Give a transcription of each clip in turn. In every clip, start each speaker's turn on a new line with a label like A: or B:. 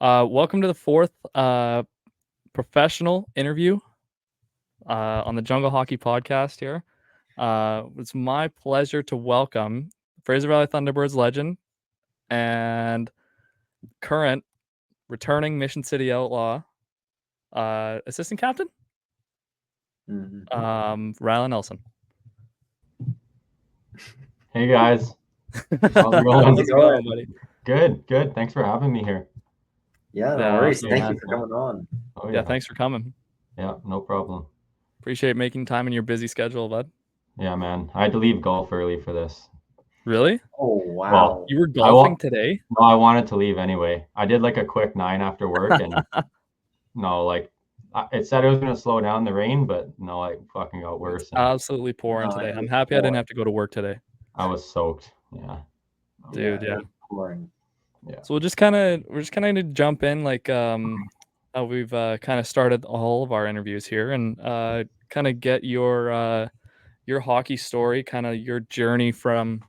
A: Welcome to the fourth professional interview on the Jungle Hockey Podcast here. It's my pleasure to welcome Fraser Valley Thunderbirds legend and current returning Mission City Outlaw assistant captain, Rylan Elson.
B: Hey guys,
A: how's it going, buddy?
B: Good. Thanks for having me here.
C: Yeah, no worries. Thank you for coming on.
B: Oh
A: Yeah, thanks for coming.
B: Yeah, no problem.
A: Appreciate making time in your busy schedule, bud.
B: Yeah, man. I had to leave golf early for this.
A: Really?
C: Oh, wow.
B: Well,
A: You were golfing today?
B: No, I wanted to leave anyway. I did like a quick 9 after work and no, like it said it was going to slow down the rain, but no, it fucking got worse.
A: It's absolutely pouring today. I'm happy I didn't have to go to work today.
B: I was soaked. Yeah.
A: Dude, yeah.
C: Pouring.
B: Yeah.
A: So we're just kind of gonna jump in like how we've kind of started all of our interviews here and kind of get your hockey story, kind of your journey from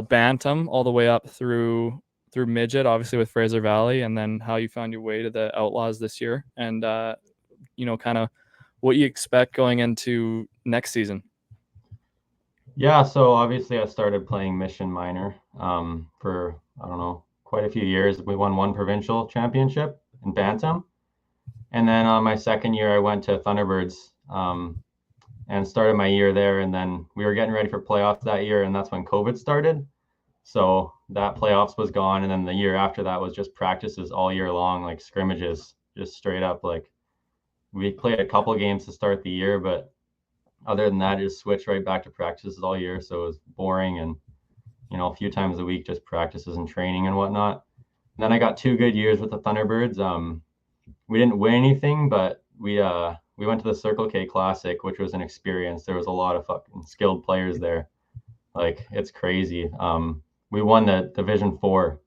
A: bantam all the way up through midget, obviously with Fraser Valley, and then how you found your way to the Outlaws this year, and kind of what you expect going into next season.
B: Yeah, so obviously I started playing Mission Minor for, I don't know, quite a few years. We won one provincial championship in Bantam. And then my second year I went to Thunderbirds and started my year there. And then we were getting ready for playoffs that year, and that's when COVID started. So that playoffs was gone. And then the year after that was just practices all year long, like scrimmages, just straight up. Like we played a couple games to start the year, but other than that, just switched right back to practices all year. So it was boring, and a few times a week, just practices and training and whatnot. And then I got 2 good years with the Thunderbirds. We didn't win anything, but we went to the Circle K Classic, which was an experience. There was a lot of fucking skilled players there. Like, it's crazy. We won the Division 4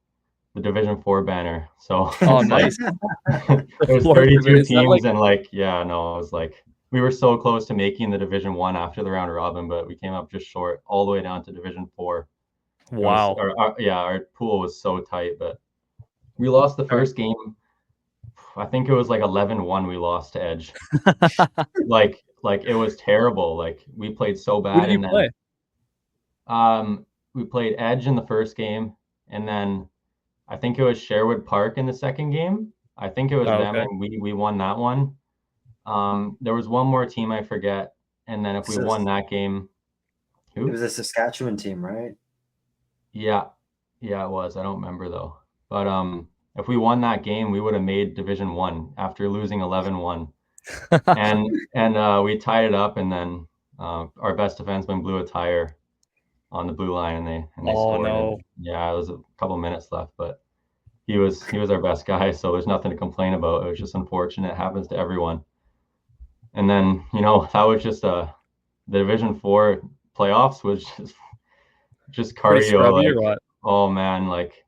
B: banner. So
A: oh, nice.
B: There's 32 teams, and it was like we were so close to making the Division 1 after the round robin, but we came up just short all the way down to Division 4.
A: Wow.
B: Our pool was so tight, but we lost the first game. I think it was like 11-1 we lost to Edge. like it was terrible. Like we played so bad.
A: Who did you play?
B: We played Edge in the first game, and then I think it was Sherwood Park in the second game. I think it was them, and we won that one. There was one more team I forget, and then if we won that game,
C: it was a Saskatchewan team, right?
B: Yeah, it was. I don't remember though. But if we won that game, we would have made Division 1 after losing 11-1. and we tied it up, and then our best defenseman blew a tire on the blue line, and they scored.
A: No.
B: Yeah, it was a couple minutes left, but he was our best guy, so there's nothing to complain about. It was just unfortunate. It happens to everyone. And then, that was just the Division 4 playoffs was just cardio. Oh man, like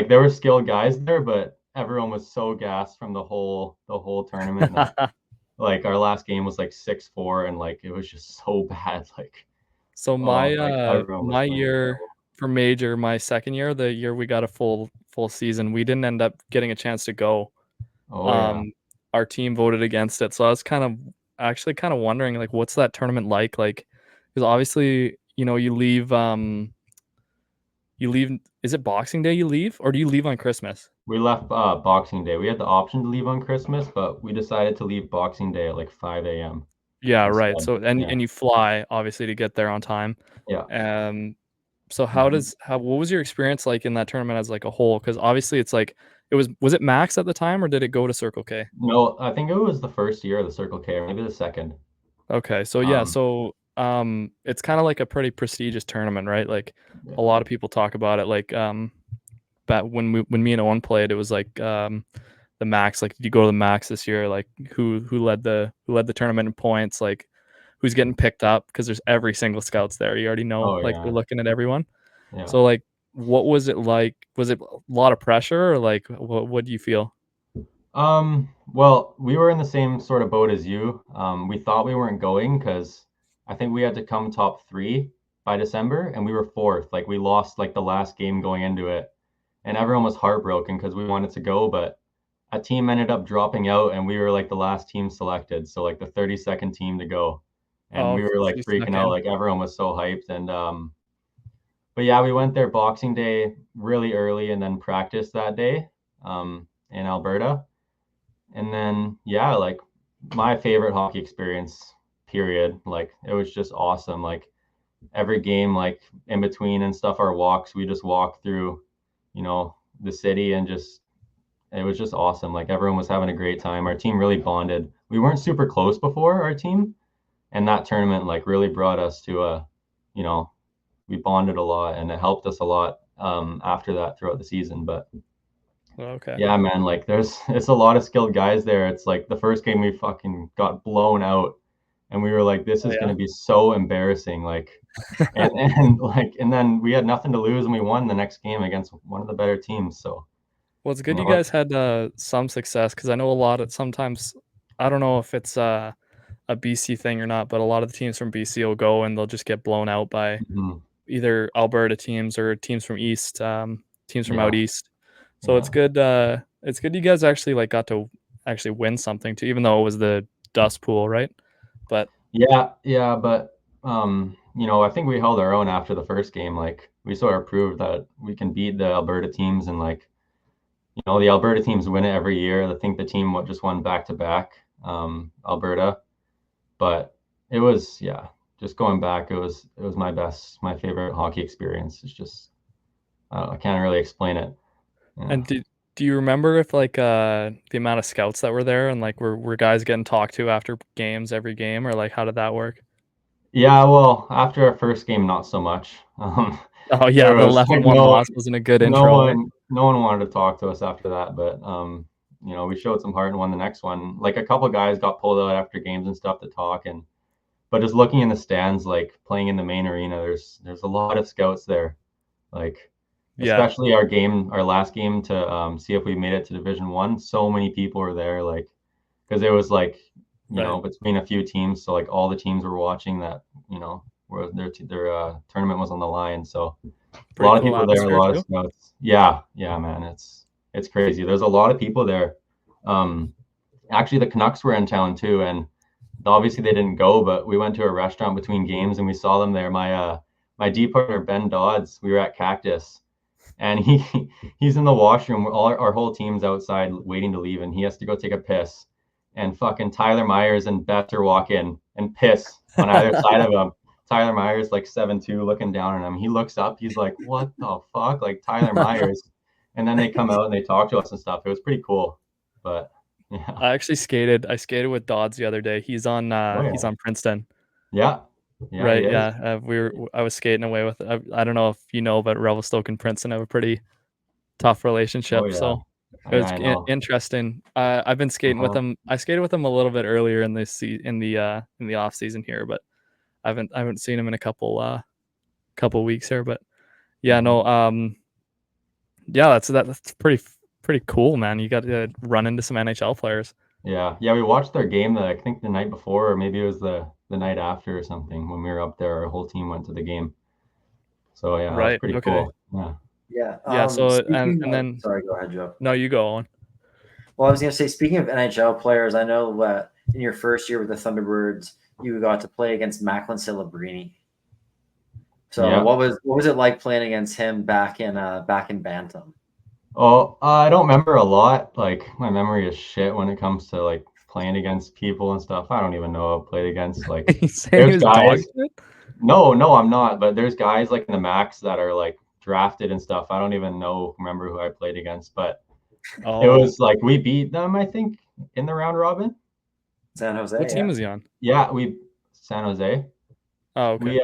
B: there were skilled guys there, but everyone was so gassed from the whole tournament. Like our last game was like 6-4, and like it was just so bad. Like
A: so my year for major, my second year, the year we got a full season, we didn't end up getting a chance to go. Our team voted against it, so I was kind of wondering, like, what's that tournament like? Like, because obviously, you leave. Is it Boxing Day you leave, or do you leave on Christmas?
B: We left Boxing Day. We had the option to leave on Christmas, but we decided to leave Boxing Day at like 5 a.m.
A: Yeah, right. So and you fly obviously to get there on time.
B: Yeah.
A: So what was your experience like in that tournament as like a whole? Because obviously it's like was it max at the time, or did it go to Circle K?
B: No, I think it was the first year of the Circle K, or maybe the second.
A: Okay, so it's kind of like a pretty prestigious tournament, right? Like a lot of people talk about it. Like but when me and Owen played, it was like the max. Like, did you go to the max this year? Like who led the tournament in points? Like who's getting picked up? Because there's every single scouts there. You already know. They're looking at everyone.
B: Yeah.
A: So like, what was it like? Was it a lot of pressure, or like what do you feel?
B: Well, we were in the same sort of boat as you. We thought we weren't going because I think we had to come top 3 by December, and we were 4th. Like we lost like the last game going into it, and everyone was heartbroken because we wanted to go, but a team ended up dropping out, and we were like the last team selected, so like the 32nd team to go, and we were
A: so
B: like
A: you snuck
B: freaking out,
A: in.
B: like everyone was so hyped. And but yeah, we went there Boxing Day really early, and then practiced that day in Alberta. And then yeah, like my favorite hockey experience, period. Like it was just awesome. Like every game, like in between and stuff, our walks, we just walked through, the city, and just it was just awesome. Like everyone was having a great time. Our team really bonded. We weren't super close before, our team, and that tournament like really brought us to you know, we bonded a lot, and it helped us a lot after that throughout the season. But
A: Okay.
B: yeah, man, like it's a lot of skilled guys there. It's like the first game we fucking got blown out, and we were like, this is gonna be so embarrassing. Like and then we had nothing to lose, and we won the next game against one of the better teams. So
A: Well, it's good you guys had some success, because I know a lot of sometimes, I don't know if it's a BC thing or not, but a lot of the teams from BC will go and they'll just get blown out by either Alberta teams or teams from East, teams from out East. So it's good. It's good you guys actually like got to actually win something too, even though it was the dust pool, right? But
B: yeah, but I think we held our own after the first game. Like we sort of proved that we can beat the Alberta teams, and like the Alberta teams win it every year. I think the team just won back to back, Alberta. But it was, yeah, just going back, it was my favorite hockey experience. It's just I can't really explain it. Yeah.
A: And do you remember if like the amount of scouts that were there, and like were guys getting talked to after games every game, or like how did that work?
B: Yeah, well, after our first game, not so much.
A: Oh yeah,
B: There
A: the
B: was like
A: 11-1 loss wasn't a good
B: no
A: intro, eh?
B: one wanted to talk to us after that. But we showed some heart and won the next one. Like a couple guys got pulled out after games and stuff to talk, but just looking in the stands, like playing in the main arena, there's a lot of scouts there. Like especially our last game to see if we made it to Division 1. So many people were there, like because it was like between a few teams, so like all the teams were watching that, where their tournament was on the line. So a lot of people there, a lot of scouts. Yeah, man, it's crazy. There's a lot of people there. Actually, the Canucks were in town too, and obviously they didn't go, but we went to a restaurant between games and we saw them there. My D partner Ben Dodds, we were at Cactus, and he's in the washroom. Our whole team's outside waiting to leave, and he has to go take a piss. And fucking Tyler Myers and Betzer walk in and piss on either side of him. Tyler Myers like 7'2", looking down on him. He looks up. He's like, "What the fuck?" Like Tyler Myers. And then they come out and they talk to us and stuff. It was pretty cool. But yeah.
A: I skated with Dodds the other day. He's on he's on Princeton.
B: Yeah.
A: Right. Yeah. I was skating away with I don't know if you know, but Revelstoke and Princeton have a pretty tough relationship.
B: Oh, yeah.
A: So it was interesting. I've been skating with him. I skated with him a little bit earlier in in the off season here, but I haven't seen him in a couple weeks here. But yeah, no, yeah, that's pretty cool, man. You got to run into some NHL players.
B: Yeah, we watched their game I think the night before, or maybe it was the night after or something. When we were up there, our whole team went to the game. So yeah, that was pretty cool.
C: Yeah.
A: Yeah. So and then
C: sorry, go ahead, Joe.
A: No, you go on.
C: Well, I was gonna say, speaking of NHL players, I know that in your first year with the Thunderbirds, you got to play against Macklin Celebrini. So what was it like playing against him back in Bantam?
B: Oh, I don't remember a lot. Like my memory is shit when it comes to like playing against people and stuff. I don't even know who I played against. Like there's guys. No, I'm not. But there's guys like in the Max that are like drafted and stuff. I don't even remember who I played against. But it was like we beat them, I think, in the round robin.
C: San Jose.
A: What team is he on?
B: Yeah, San Jose.
A: Oh, okay.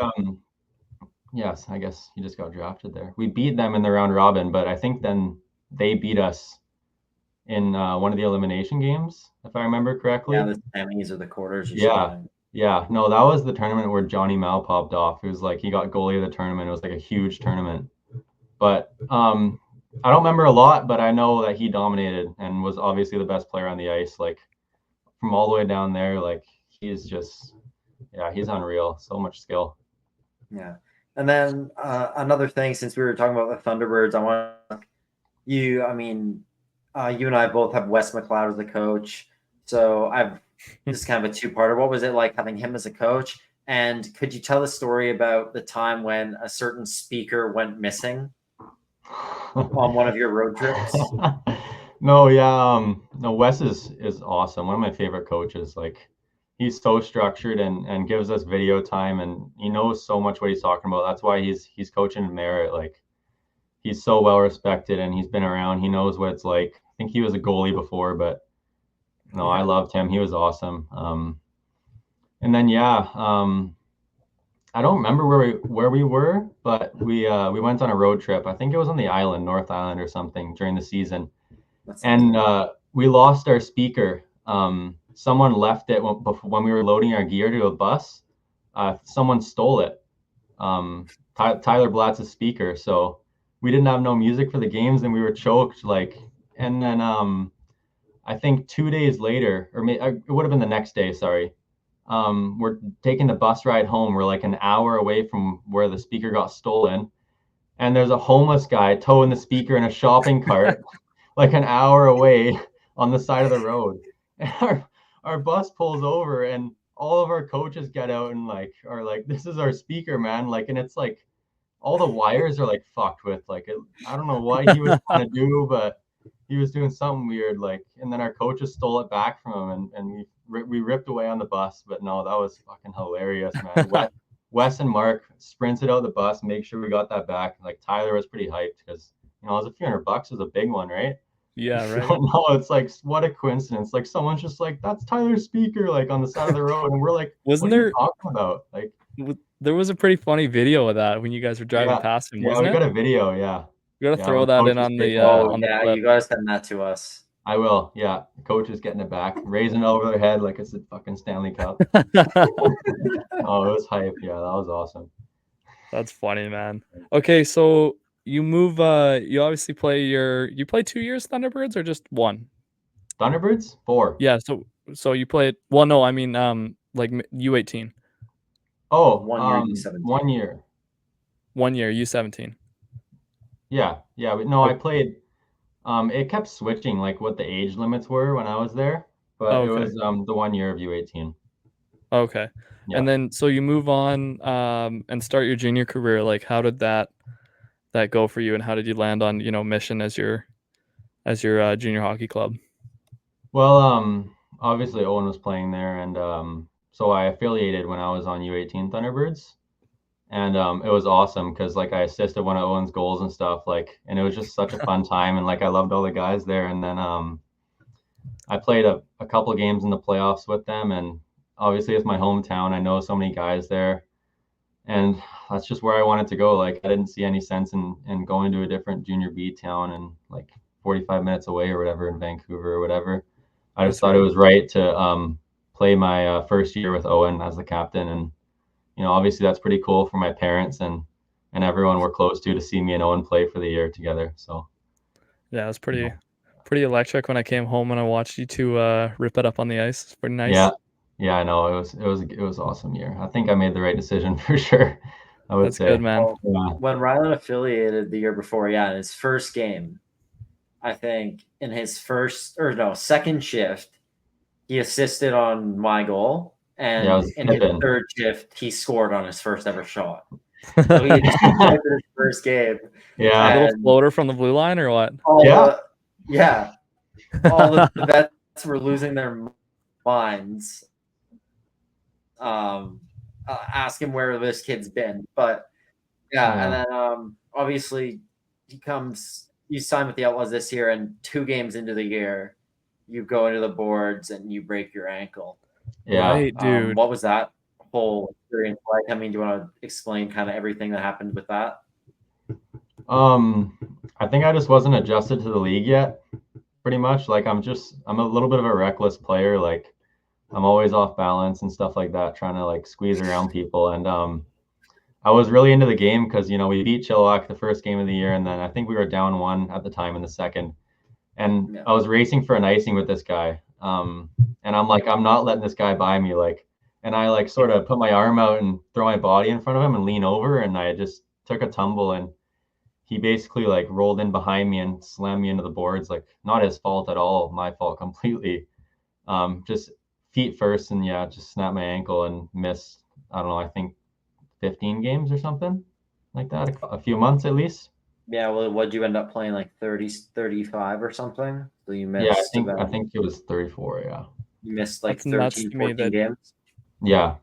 B: Yes, I guess he just got drafted there. We beat them in the round robin, but I think then they beat us in one of the elimination games, if I remember correctly.
C: Yeah, the semis or the quarters.
B: Yeah. No, that was the tournament where Johnny Mal popped off. It was like he got goalie of the tournament. It was like a huge tournament. But I don't remember a lot, but I know that he dominated and was obviously the best player on the ice. Like from all the way down there, like he's just, he's unreal. So much skill.
C: Yeah. And then another thing, since we were talking about the Thunderbirds, you and I both have Wes McLeod as the coach. So this is kind of a two-parter. What was it like having him as a coach? And could you tell the story about the time when a certain speaker went missing on one of your road trips?
B: No, yeah, no, Wes is awesome. One of my favorite coaches. Like, he's so structured and gives us video time, and he knows so much what he's talking about. That's why he's coaching in Merritt. Like, he's so well respected, and he's been around. He knows what it's like. I think he was a goalie before, but no, I loved him. He was awesome. And then I don't remember where we were, but we went on a road trip. I think it was on the island, North Island or something, during the season. And we lost our speaker. Someone left it when we were loading our gear to a bus. Someone stole it. Tyler Blatz's speaker. So we didn't have no music for the games, and we were choked. And then I think 2 days later, or it would have been the next day. Sorry. We're taking the bus ride home. We're like an hour away from where the speaker got stolen, and there's a homeless guy towing the speaker in a shopping cart. Like an hour away on the side of the road. And our bus pulls over, and all of our coaches get out and are like, this is our speaker, man. Like, and it's like all the wires are like fucked with. Like, I don't know what he was trying to do, but he was doing something weird. Like, and then our coaches stole it back from him, and we ripped away on the bus. But no, that was fucking hilarious, man. Wes and Mark sprinted out the bus, make sure we got that back. Like, Tyler was pretty hyped because, it was a few $100. It was a big one, right?
A: Yeah, right.
B: No, it's like, what a coincidence. Like, someone's just like, that's Tyler's speaker, like on the side of the road, and we're like,
A: Wasn't
B: what are
A: there
B: you talking about? Like,
A: there was a pretty funny video of that when you guys were driving past him, wasn't
B: we
A: it?
B: got a video, yeah.
A: You gotta throw that in on the clip.
C: You guys send that to us.
B: I will, yeah. The coach is getting it back, raising it over their head like it's a fucking Stanley Cup. Oh, it was hype. Yeah, that was awesome.
A: That's funny, man. Okay, so you move. You obviously play 2 years Thunderbirds or just one?
B: Thunderbirds 4.
A: Yeah. So you played. Well, no, I mean like U18.
B: Oh,
C: 1 year U17.
B: 1 year.
A: 1 year U17.
B: Yeah. No, I played. It kept switching like what the age limits were when I was there, but it was the 1 year of U18.
A: Okay. Yeah. And then so you move on and start your junior career. Like, how did that go for you, and how did you land on Mission as your junior hockey club?
B: Well, obviously Owen was playing there, and so I affiliated when I was on U18 Thunderbirds, and it was awesome because like I assisted one of Owen's goals and stuff, like, and it was just such a fun time, and like I loved all the guys there. And then I played a couple of games in the playoffs with them, and obviously it's my hometown. I know so many guys there, and that's just where I wanted to go. Like, I didn't see any sense in going to a different junior B town and like 45 minutes away or whatever in Vancouver or whatever. I just thought it was right to play my first year with Owen as the captain, and obviously that's pretty cool for my parents and everyone we're close to see me and Owen play for the year together. So
A: yeah, it was pretty electric when I came home and I watched you two rip it up on the ice. It's pretty nice.
B: Yeah, I know. It was an awesome year. I think I made the right decision for sure. I would say.
A: Good, man.
C: When Rylan affiliated the year before, in his first game, I think in his second shift, he assisted on my goal, and in his third shift, he scored on his first ever shot. So he just his first game.
B: Yeah,
A: a little floater from the blue line or what?
C: All the vets were losing their minds, asking where this kid's been. But and then obviously you sign with the Outlaws this year, and 2 games into the year, you go into the boards and you break your ankle.
B: Yeah,
A: right, dude.
C: What was that whole experience like? I mean, do you want to explain kind of everything that happened with that?
B: I think I just wasn't adjusted to the league yet, pretty much. Like, I'm a little bit of a reckless player. Like, I'm always off balance and stuff like that, trying to like squeeze around people. And I was really into the game because, we beat Chilliwack the first game of the year, and then I think we were down 1 at the time in the second. And I was racing for an icing with this guy. And I'm like, I'm not letting this guy by me. Like, and I like sort of put my arm out and throw my body in front of him and lean over, and I just took a tumble, and he basically like rolled in behind me and slammed me into the boards. Like not his fault at all, my fault completely. Just feet first, and yeah, just snapped my ankle and missed, I don't know, I think 15 games or something like that, a few months at least.
C: Yeah, well, what'd you end up playing, like 30, 35 or something? So you
B: Yeah,
C: missed
B: I think it was 34, yeah.
C: You missed like
A: That's nuts
C: 13,
A: to me
C: 14 games?
B: Yeah.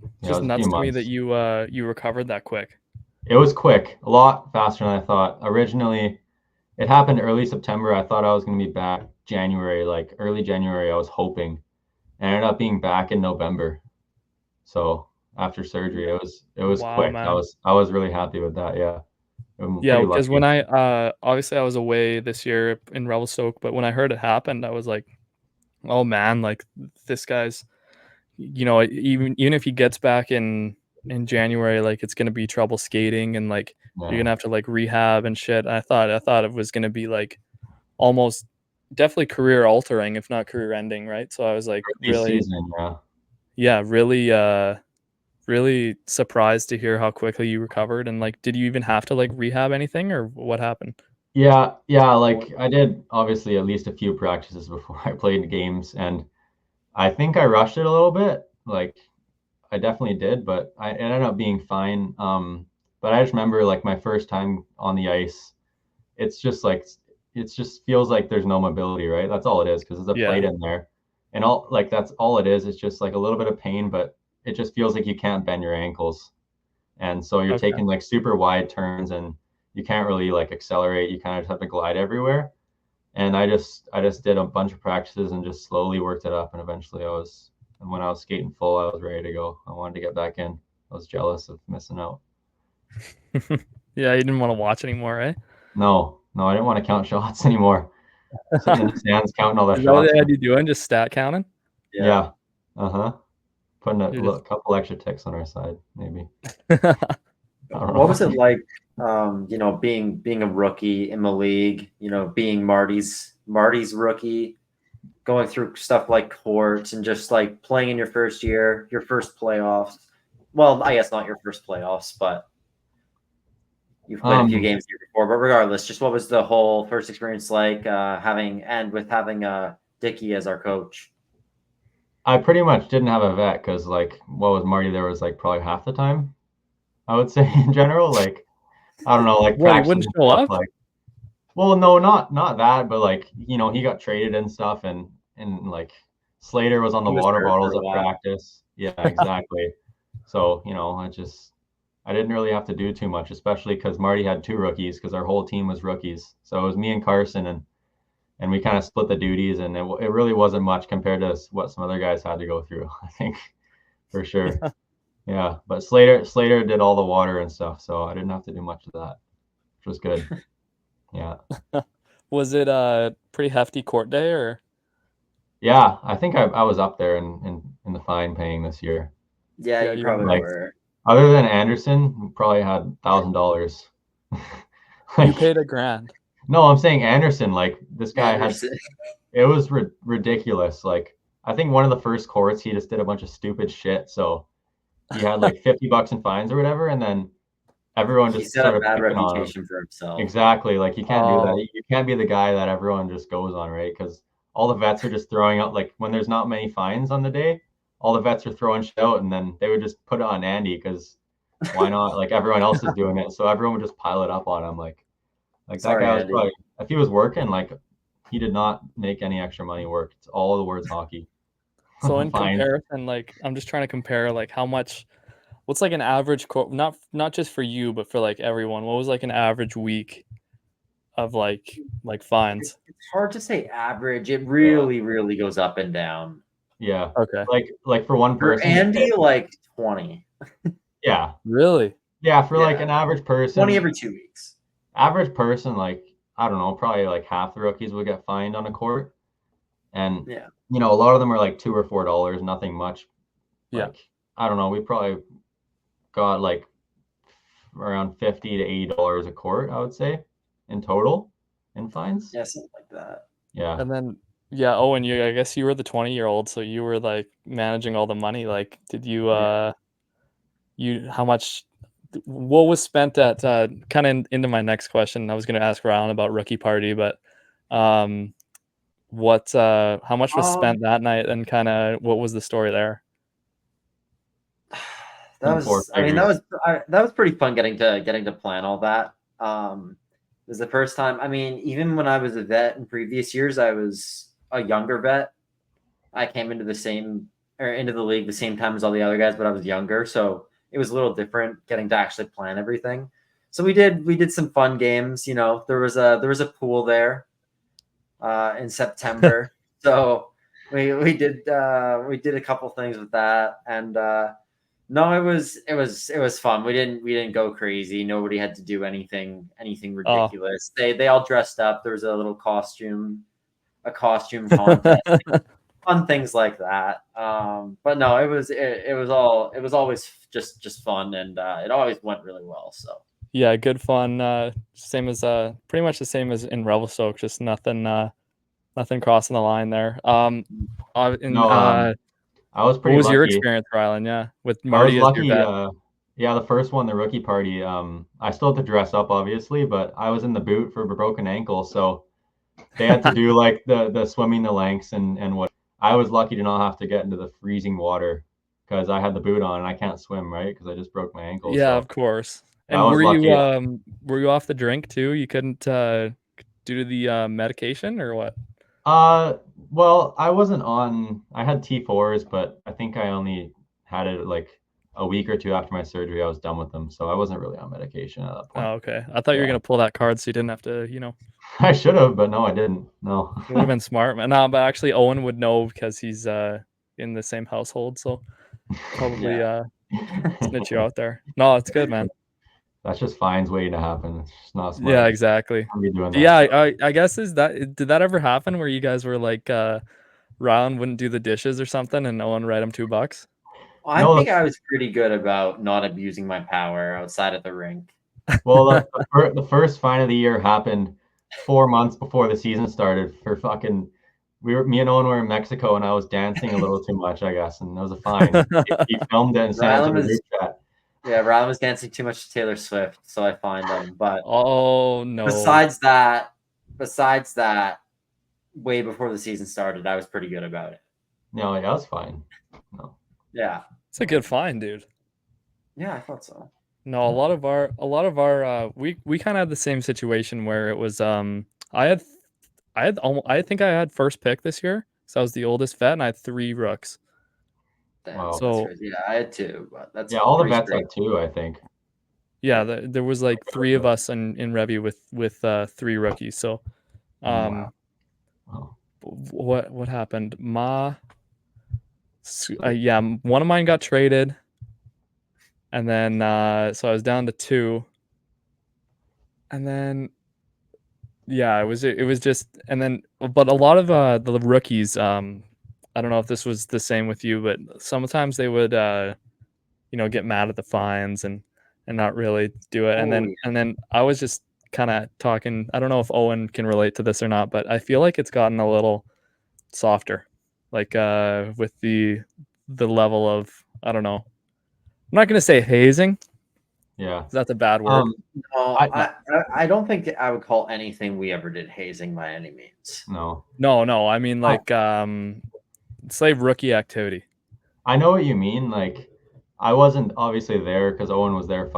B: Yeah, it
A: just
B: was a few
A: nuts to me
B: months.
A: that you recovered that quick.
B: It was quick, a lot faster than I thought. Originally, it happened early September. I thought I was going to be back January, like early January, I was hoping. I ended up being back in November. So after surgery, it was
A: Wow,
B: quick.
A: man.
B: I was really happy with that. Yeah. I'm
A: Yeah,
B: pretty
A: because
B: lucky.
A: when I obviously I was away this year in Revelstoke, but when I heard it happened, I was like, oh man, like this guy's, even if he gets back in January, like it's gonna be trouble skating and like you're
B: Yeah.
A: gonna have to like rehab and shit. I thought it was gonna be like almost definitely career altering, if not career ending, right? So I was like
B: Rookie season,
A: really surprised to hear how quickly you recovered. And like, did you even have to like rehab anything, or what happened?
B: yeah. Yeah, like I did obviously at least a few practices before I played games, and I think I rushed it a little bit. Like I definitely did, but it ended up being fine. But I just remember like my first time on the ice, it's just like it just feels like there's no mobility, right? That's all it is because there's a
A: Yeah.
B: plate in there, and all like that's all it is. It's just like a little bit of pain, but it just feels like you can't bend your ankles, and so you're
A: Okay.
B: taking like super wide turns, and you can't really like accelerate. You kind of just have to glide everywhere. And I just did a bunch of practices and just slowly worked it up, and eventually and when I was skating full, I was ready to go. I wanted to get back in. I was jealous of missing out.
A: Yeah, you didn't want to watch anymore, right?
B: No, I didn't want to count shots anymore. Sitting in the stands counting all the
A: Is that what
B: shots.
A: they had you doing? Just stat counting?
B: Yeah. Uh-huh. Putting
A: You're just
B: couple extra ticks on our side, maybe. I don't
C: What
B: know.
C: was it like, being a rookie in the league, being Marty's rookie, going through stuff like courts and just like playing in your first year, your first playoffs. Well, I guess not your first playoffs, but you've played a few games here before. But regardless, just what was the whole first experience like, having Dickey as our coach?
B: I pretty much didn't have a vet because like what was Marty there was like probably half the time, I would say in general. Like I don't know, like
A: What, he
B: practices
A: wouldn't
B: and
A: show
B: stuff
A: up?
B: like well, no, not that, but like, he got traded and stuff and like Slater was on the
C: He was
B: water
C: hurt for
B: bottles
C: a
B: at
C: while.
B: practice. Yeah, exactly. So, I didn't really have to do too much, especially because Marty had two rookies because our whole team was rookies. So it was me and Carson and we kind of split the duties and it really wasn't much compared to what some other guys had to go through, I think, for sure. Yeah, but Slater did all the water and stuff, so I didn't have to do much of that, which was good. Yeah.
A: Was it a pretty hefty court day, or?
B: Yeah, I think I was up there in the fine paying this year.
C: Yeah,
A: Yeah,
C: you
A: you
C: probably
B: Like
C: were.
B: other than Anderson, who probably had $1,000.
A: You
B: Like
A: paid $1,000.
B: no, I'm saying Anderson. Like this guy had
C: Anderson.
B: it was ridiculous. Like I think one of the first courts he just did a bunch of stupid shit. So he had like $50 in fines or whatever, and then everyone
C: He
B: just
C: set a
B: started
C: bad
B: picking on him.
C: reputation for himself.
B: Exactly. Like you can't do
A: Oh,
B: that. You can't be the guy that everyone just goes on, right? Because all the vets are just throwing out like when there's not many fines on the day, all the vets are throwing shit out, and then they would just put it on Andy because why not? Like everyone else is doing it, so everyone would just pile it up on him. Like that
C: Sorry,
B: guy was
C: Andy.
B: probably if he was working, like he did not make any extra money work. It's all the words hockey.
A: so in
B: Fines.
A: comparison, like I'm just trying to compare like what's like an average court, not just for you, but for like everyone. What was like an average week of like fines?
C: It's hard to say average. It
B: Yeah.
C: really goes up and down.
B: Yeah.
A: Okay.
B: Like for one
C: For
B: person,
C: Andy, like 20.
B: yeah.
A: Really?
B: Yeah, for like
C: Yeah.
B: an average
C: 20
B: person,
C: every 2 weeks.
B: like I don't know, probably like half the rookies would get fined on a court, and
C: Yeah.
B: a lot of them are like $2 or $4, nothing much.
A: Yeah.
B: Like I don't know, we probably got like around $50 to $80 a court, I would say, in total in fines.
C: Yeah, something like that.
B: Yeah,
A: And then yeah, Owen, I guess you were the 20-year-old, so you were like managing all the money. Like, did you
C: Yeah.
A: how much what was spent at kind of into my next question. I was going to ask Rylan about rookie party, but what how much was spent that night, and kind of what was the story there?
C: That was pretty fun getting to plan all that. It was the first time. I mean, even when I was a vet in previous years, I was a younger vet. I came into the league the same time as all the other guys, but I was younger, so it was a little different getting to actually plan everything. So we did some fun games. You know, there was a pool there in September, so we did a couple things with that, and no, it was fun. We didn't go crazy. Nobody had to do anything ridiculous. They all dressed up. There was a little costume contest. Fun things like that. But no, it was always just fun, and it always went really well. So
A: yeah, good fun. Same as pretty much the same as in Revelstoke, just nothing crossing the line there.
B: I was pretty
A: What was
B: lucky.
A: your experience, Rylan? Yeah, with
B: I
A: Marty
B: was
A: as your
B: lucky.
A: vet.
B: Yeah, the first one, the rookie party. I still had to dress up, obviously, but I was in the boot for a broken ankle, so they had to do like the swimming the lengths and what. I was lucky to not have to get into the freezing water because I had the boot on and I can't swim, right? Because I just broke my ankle.
A: Yeah,
B: so
A: of course.
B: I
A: And
B: was lucky.
A: were you off the drink too? You couldn't due to the medication or what?
B: Well, I wasn't on. I had T4s, but I think I only had it like a week or two after my surgery. I was done with them, so I wasn't really on medication at that point.
A: Oh, okay. I thought you were gonna pull that card so you didn't have to, you know.
B: I should have, but no, I didn't. No.
A: It would have been smart. No, but actually Owen would know because he's in the same household, so probably snitch you out there. No, it's good, man.
B: That's just fines waiting to happen. It's just not smart.
A: Yeah, exactly. Yeah, I guess did that ever happen where you guys were like Rylan wouldn't do the dishes or something and Owen write him $2?
C: I think I was pretty good about not abusing my power outside of the rink.
B: Well, the first fine of the year happened 4 months before the season started for fucking. Me and Owen were in Mexico, and I was dancing a little too much, I guess, and that was a fine. He filmed it and sent it to the group chat.
C: Yeah, Rylan was dancing too much to Taylor Swift, so I fined him. But
A: oh no!
C: Besides that, way before the season started, I was pretty good about it.
B: No, yeah, that's fine. No.
C: Yeah,
A: it's a good fine, dude.
C: Yeah, I thought so.
A: No, a lot of our we kind of had the same situation where it was I think I had first pick this year, so I was the oldest vet, and I had 3 rooks.
C: Wow. So yeah, I had 2, but that's
B: all the vets had 2, I think.
A: Yeah, there was like 3 of us in Revy with 3 rookies. So,
B: Wow.
A: what happened? Yeah, one of mine got traded, and then so I was down to 2, and then yeah, it was just, and then but a lot of the rookies, I don't know if this was the same with you, but sometimes they would get mad at the fines and not really do it. And then I was just kind of talking, I don't know if Owen can relate to this or not, but I feel like it's gotten a little softer, like with the level of, I don't know, I'm not going to say hazing.
B: Yeah.
A: That's a bad word.
C: No, I don't think I would call anything we ever did hazing by any means.
B: No.
A: I mean like slave rookie activity.
B: I know what you mean. Like, I wasn't obviously there because Owen was there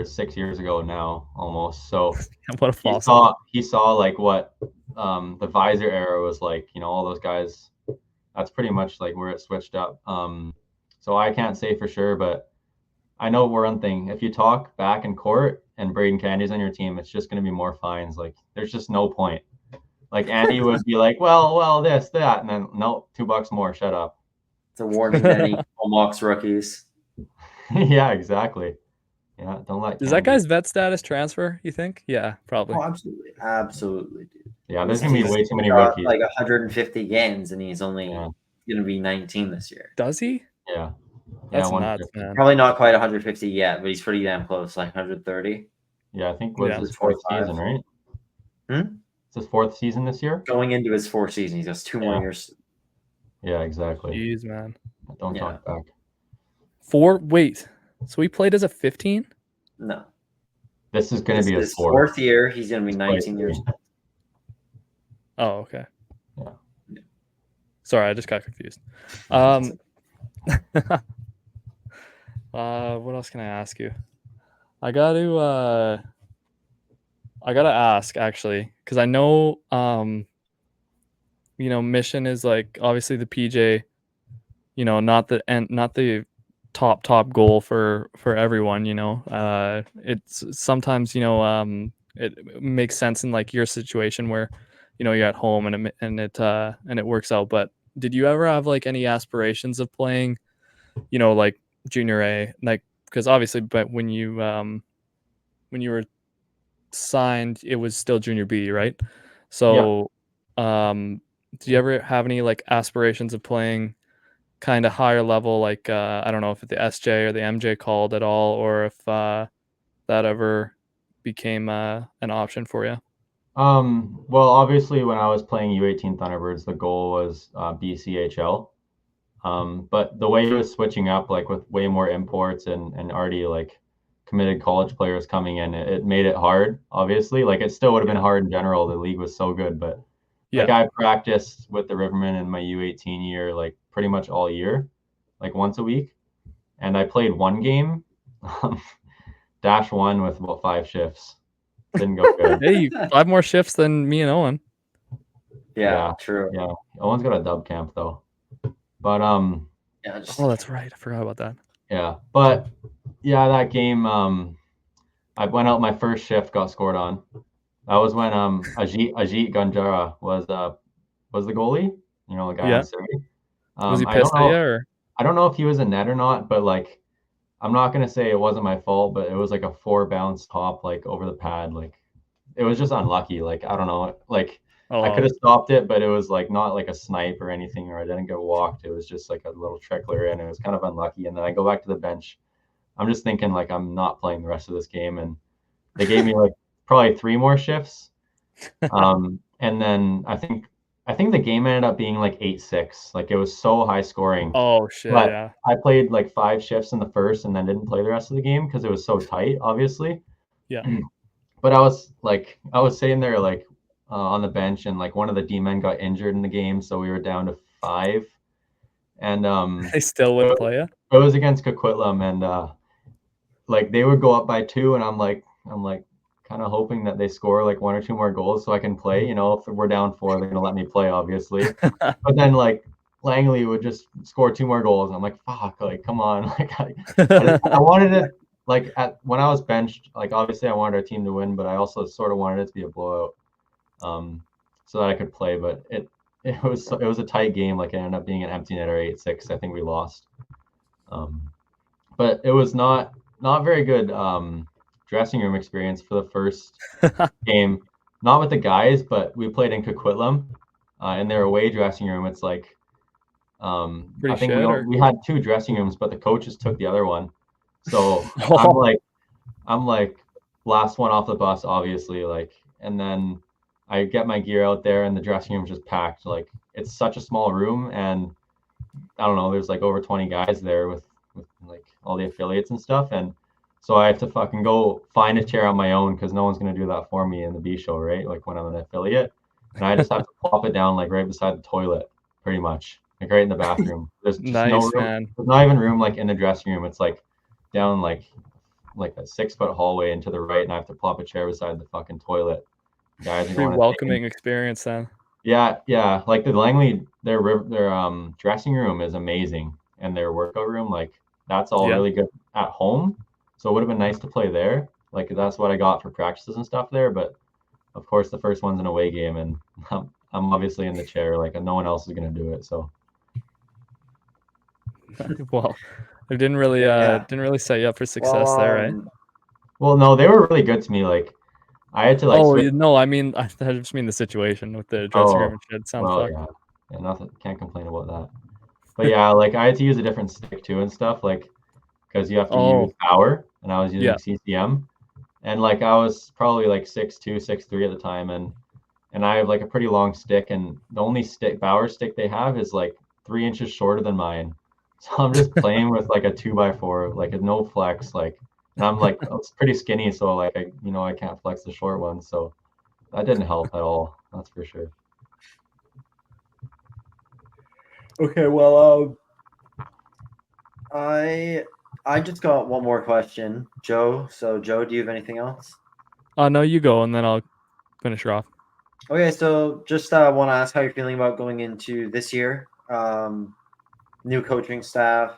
B: 6 years ago now, almost. So
A: what a fossil.
B: He saw like what the visor era was like. All those guys. That's pretty much like where it switched up. So I can't say for sure, but I know one thing. If you talk back in court and Braden Candy's on your team, it's just going to be more fines. Like, there's just no point. Like, Andy would be like, well, this, that, and then no, $2 more. Shut up.
C: It's a warning to any Mox rookies.
B: Yeah, exactly. Yeah, don't let.
A: Does that guy's vet status transfer, you think? Yeah, probably.
C: Oh, absolutely, dude.
B: Yeah, there's gonna be way too many rookies.
C: Like 150 games, and he's only gonna be 19 this year.
A: Does he?
B: Yeah.
A: That's nuts, man.
C: Probably not quite 150 yet, but he's pretty damn close, like 130.
B: Yeah, I think was his 4th season, right? It's his 4th season this year.
C: Going into his 4th season, he's got 2 more years.
B: Yeah, exactly.
A: Jeez, man.
B: Don't talk back.
A: Wait. So he played as a 15?
C: No.
B: This is going to be his
C: fourth year. He's going to be 19 years old.
A: Oh, okay.
B: Yeah.
A: Sorry, I just got confused. What else can I ask you? I got to ask actually, because I know Mission is like obviously the PJ, not the top goal for everyone. It's sometimes it makes sense in like your situation where you're at home and it works out. But did you ever have like any aspirations of playing, like junior A, like because obviously, but when you were signed, it was still junior B, right? So, do you ever have any like aspirations of playing kind of higher level, like I don't know if the SJ or the MJ called at all, or if that ever became an option for you?
B: Well, obviously, when I was playing U18 Thunderbirds, the goal was BCHL. But the way it was switching up, like with way more imports and already like committed college players coming in, it made it hard. Obviously, like it still would have been hard in general. The league was so good, but like I practiced with the Rivermen in my U18 year, like pretty much all year, like once a week, and I played one game, -1 with about 5 shifts. Didn't go good.
A: Hey, 5 more shifts than me and Owen.
C: Yeah, true.
B: Yeah, Owen's got a dub camp though. But
C: yeah,
A: oh, that's right. I forgot about that.
B: Yeah, but yeah, that game, I went out my first shift, got scored on. That was when Ajit Ganjara was the goalie. The guy on Surrey.
A: Was he pissed at you, or?
B: I don't know if he was a net or not, but like I'm not gonna say it wasn't my fault, but it was like a 4 bounce top like over the pad. Like it was just unlucky. Like I don't know. Like I could have stopped it, but it was like not like a snipe or anything, or I didn't get walked. It was just like a little trickler in. It was kind of unlucky. And then I go back to the bench. I'm just thinking like I'm not playing the rest of this game, and they gave me like probably 3 more shifts. And then I think the game ended up being like 8-6. Like it was so high scoring.
A: Oh shit!
B: But
A: yeah.
B: I played like 5 shifts in the first, and then didn't play the rest of the game because it was so tight, obviously.
A: Yeah.
B: But I was sitting there like on the bench, and like one of the D-men got injured in the game, so we were down to 5. And
A: they still wouldn't play you?
B: It was against Coquitlam, and like they would go up by 2, and I'm like kind of hoping that they score like 1 or 2 more goals so I can play. If we're down 4, they're gonna let me play, obviously. But then like Langley would just score 2 more goals, and I'm like, fuck, like come on. Like I wanted it, like when I was benched, like obviously I wanted our team to win, but I also sort of wanted it to be a blowout, so that I could play. But it was a tight game. Like it ended up being an empty netter 8-6. I think we lost. But it was not very good dressing room experience for the first game. Not with the guys, but we played in Coquitlam, in their away dressing room. It's like I think we had 2 dressing rooms, but the coaches took the other one. So I'm like last one off the bus, obviously, like, and then I get my gear out there, and the dressing room's just packed. Like it's such a small room, and I don't know, there's like over 20 guys there with like all the affiliates and stuff, and so I have to fucking go find a chair on my own because no one's gonna do that for me in the B show, right? Like when I'm an affiliate, and I just have to plop it down like right beside the toilet, pretty much, like right in the bathroom. There's just no room. Man. There's not even room like in the dressing room. It's like down like a 6-foot hallway into the right, and I have to plop a chair beside the fucking toilet. Guys,
A: pretty welcoming experience then.
B: Yeah. Like the Langley, their dressing room is amazing, and their workout room, like that's all really good at home. So it would have been nice to play there. Like that's what I got for practices and stuff there. But of course, the first one's an away game, and I'm obviously in the chair. Like no one else is gonna do it. So.
A: Well, it didn't really set you up for success there, right?
B: Well, no, they were really good to me. Like I had to like.
A: Oh no, I mean I just mean the situation with the dressing room and shit. Sounds fucked.
B: Yeah, nothing. Can't complain about that. But yeah, like I had to use a different stick too and stuff, like because you have to use power, and I was using CCM, and like I was probably like 6'2", 6'3" at the time, and I have like a pretty long stick, and the only power stick they have is like 3 inches shorter than mine. So I'm just playing with like a 2x4, like a no flex, like And I'm like, I was pretty skinny, so like I can't flex the short ones, so that didn't help at all. That's for sure.
C: Okay, well, I just got one more question, Joe. So, Joe, do you have anything else?
A: No, you go, and then I'll finish her off.
C: Okay, so just want to ask how you're feeling about going into this year. New coaching staff,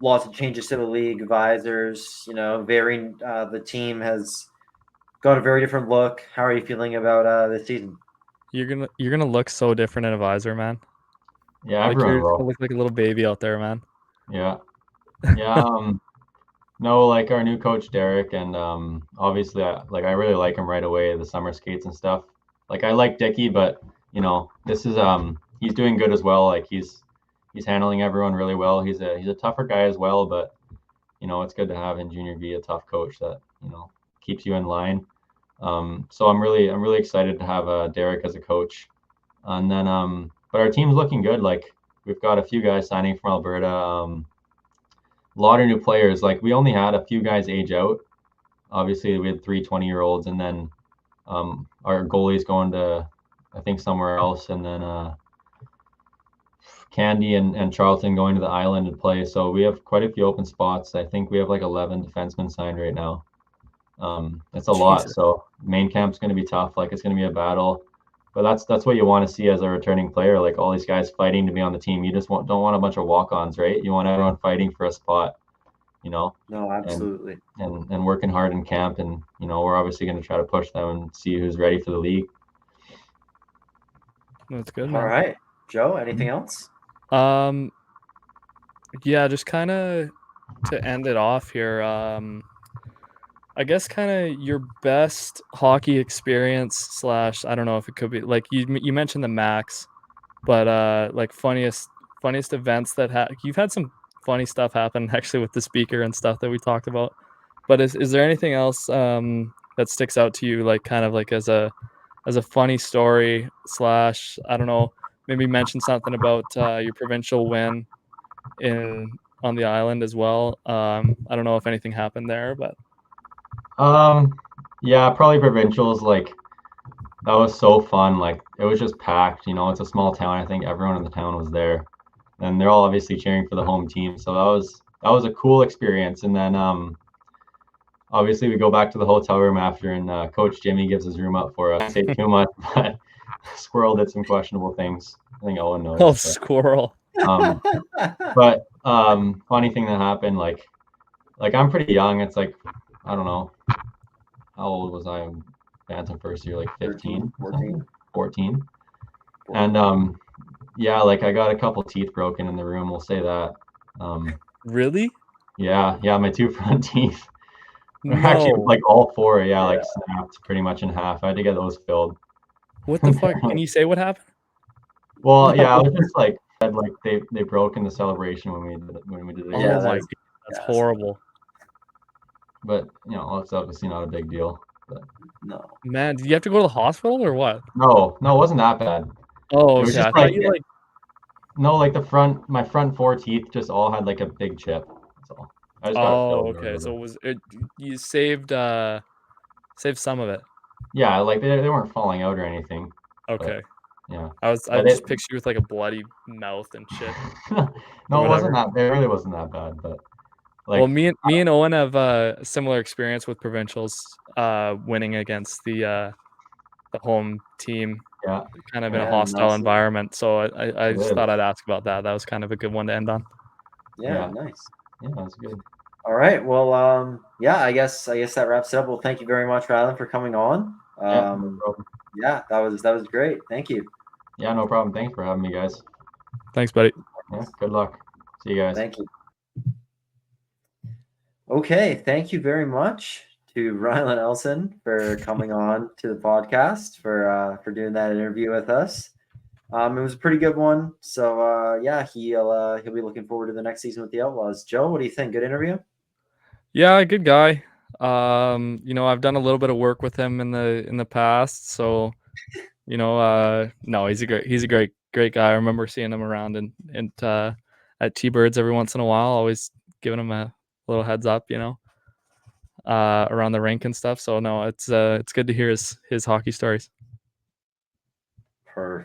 C: lots of changes to the league, advisors. Varying. The team has got a very different look. How are you feeling about this season?
A: You're gonna look so different in a visor, man.
B: Yeah,
A: Like
B: everyone
A: you're
B: will.
A: gonna look like a little baby out there, man.
B: Yeah. Yeah. No, like our new coach Derek, and obviously I really like him right away. The summer skates and stuff. Like I like Dicky, but this is he's doing good as well. Like he's handling everyone really well. He's a tougher guy as well, but it's good to have in junior V a tough coach that keeps you in line. So I'm really excited to have Derek as a coach, and then but our team's looking good. Like we've got a few guys signing from Alberta. A lot of new players. Like we only had a few guys age out. Obviously, we had 3 20-year-olds, and then our goalie's going to, I think, somewhere else, and then Candy and Charlton going to the island to play. So we have quite a few open spots. I think we have like 11 defensemen signed right now. It's a lot.
C: Jesus.
B: So main camp's going to be tough. Like it's going to be a battle. But that's what you want to see as a returning player. Like all these guys fighting to be on the team. You just don't want a bunch of walk-ons, right? You want everyone fighting for a spot.
C: No, absolutely.
B: And working hard in camp, and we're obviously going to try to push them and see who's ready for the league.
A: That's good, man.
C: All right, Joe. Anything else?
A: Yeah, just kind of to end it off here. I guess kind of your best hockey experience / I don't know if it could be like you mentioned the Max, but like funniest events that you've had some funny stuff happen actually with the speaker and stuff that we talked about. But is there anything else that sticks out to you, like kind of like as a funny story / I don't know, maybe mention something about your provincial win on the island as well. I don't know if anything happened there, but
B: Yeah, probably provincials. Like that was so fun. Like it was just packed. It's a small town. I think everyone in the town was there, and they're all obviously cheering for the home team. So that was a cool experience. And then obviously we go back to the hotel room after, and Coach Jimmy gives his room up for us. Say too much, but Squirrel did some questionable things. I think Owen knows.
A: oh, Squirrel.
B: But funny thing that happened, like I'm pretty young. It's like, I don't know, how old was I in Bantam first year? Like 15, 14. And yeah, like I got a couple teeth broken in the room. We'll say that.
A: Really?
B: Yeah, my 2 front teeth.
A: No.
B: Actually, like all 4, like snapped pretty much in half. I had to get those filled.
A: What the fuck? Can you say what happened?
B: Well, yeah, I was just like they broke in the celebration when we did it.
A: Oh my god, that's horrible.
B: But it's obviously not a big deal. But
C: no,
A: man, did you have to go to the hospital or what?
B: No, it wasn't that bad.
A: Oh,
B: it was
A: okay.
B: just
A: I thought you like.
B: No, like my front 4 teeth just all had like a big chip. That's all. I just got it filled.
A: Okay. So you saved some of it?
B: Yeah, like they weren't falling out or anything.
A: Okay.
B: But, yeah.
A: I just pictured you with like a bloody mouth and shit.
B: No, it wasn't that. It really wasn't that bad. But like,
A: well, me and Owen have a similar experience with provincials, winning against the home team.
B: Yeah.
A: Kind of in a hostile environment. So I just thought I'd ask about that. That was kind of a good one to end on.
C: Yeah. Nice.
B: Yeah, that's good.
C: All right. Well, yeah, I guess that wraps it up. Well, thank you very much, Rylan, for coming on.
B: No problem.
C: Yeah, that was great. Thank you.
B: Yeah, no problem. Thanks for having me, guys.
A: Thanks, buddy.
B: Yeah, good luck. See you guys.
C: Thank you. Okay, thank you very much to Rylan Elson for coming on to the podcast, for doing that interview with us. It was a pretty good one. So yeah, he'll be looking forward to the next season with the Outlaws. Joe, what do you think? Good interview?
A: Yeah, good guy. I've done a little bit of work with him in the past, so no, he's a great guy. I remember seeing him around at T-Birds every once in a while, always giving him a little heads up, around the rink and stuff. So no, it's good to hear his hockey stories.
C: Perfect.